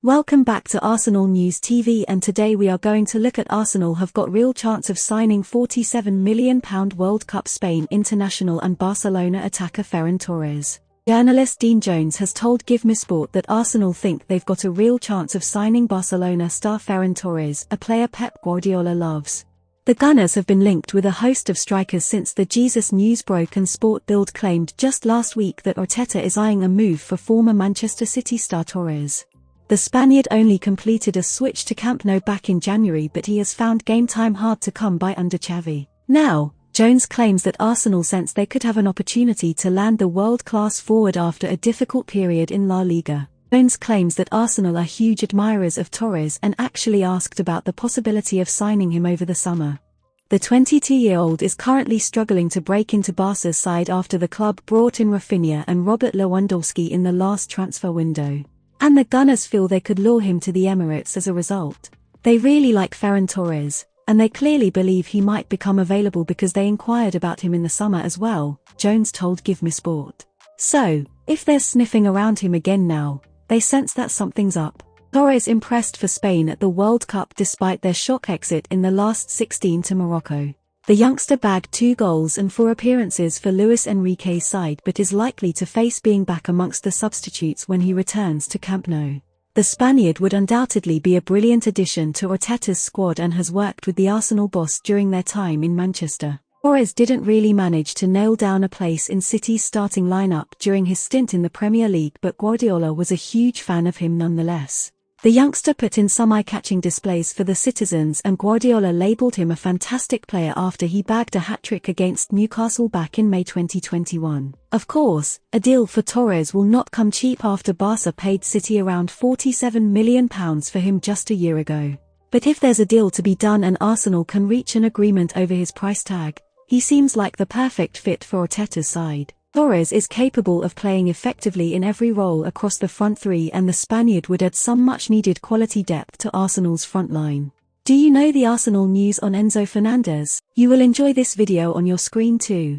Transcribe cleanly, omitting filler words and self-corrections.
Welcome back to Arsenal News TV, and today we are going to look at Arsenal have got real chance of signing £47 million World Cup Spain international and Barcelona attacker Ferran Torres. Journalist Dean Jones has told Give Me Sport that Arsenal think they've got a real chance of signing Barcelona star Ferran Torres, a player Pep Guardiola loves. The Gunners have been linked with a host of strikers since the Jesus news broke, and Sport Bild claimed just last week that Arteta is eyeing a move for former Manchester City star Torres. The Spaniard only completed a switch to Camp Nou back in January, but he has found game time hard to come by under Xavi. Now, Jones claims that Arsenal sense they could have an opportunity to land the world-class forward after a difficult period in La Liga. Jones claims that Arsenal are huge admirers of Torres and actually asked about the possibility of signing him over the summer. The 22-year-old is currently struggling to break into Barca's side after the club brought in Rafinha and Robert Lewandowski in the last transfer window. And the Gunners feel they could lure him to the Emirates as a result. They really like Ferran Torres, and they clearly believe he might become available because they inquired about him in the summer as well, Jones told Give Me Sport. So, if they're sniffing around him again now, they sense that something's up. Torres impressed for Spain at the World Cup despite their shock exit in the last 16 to Morocco. The youngster bagged 2 goals and 4 appearances for Luis Enrique's side, but is likely to face being back amongst the substitutes when he returns to Camp Nou. The Spaniard would undoubtedly be a brilliant addition to Arteta's squad and has worked with the Arsenal boss during their time in Manchester. Torres didn't really manage to nail down a place in City's starting lineup during his stint in the Premier League, but Guardiola was a huge fan of him nonetheless. The youngster put in some eye-catching displays for the citizens, and Guardiola labelled him a fantastic player after he bagged a hat-trick against Newcastle back in May 2021. Of course, a deal for Torres will not come cheap after Barca paid City around £47 million for him just a year ago. But if there's a deal to be done and Arsenal can reach an agreement over his price tag, he seems like the perfect fit for Arteta's side. Torres is capable of playing effectively in every role across the front three, and the Spaniard would add some much-needed quality depth to Arsenal's front line. Do you know the Arsenal news on Enzo Fernandez? You will enjoy this video on your screen too.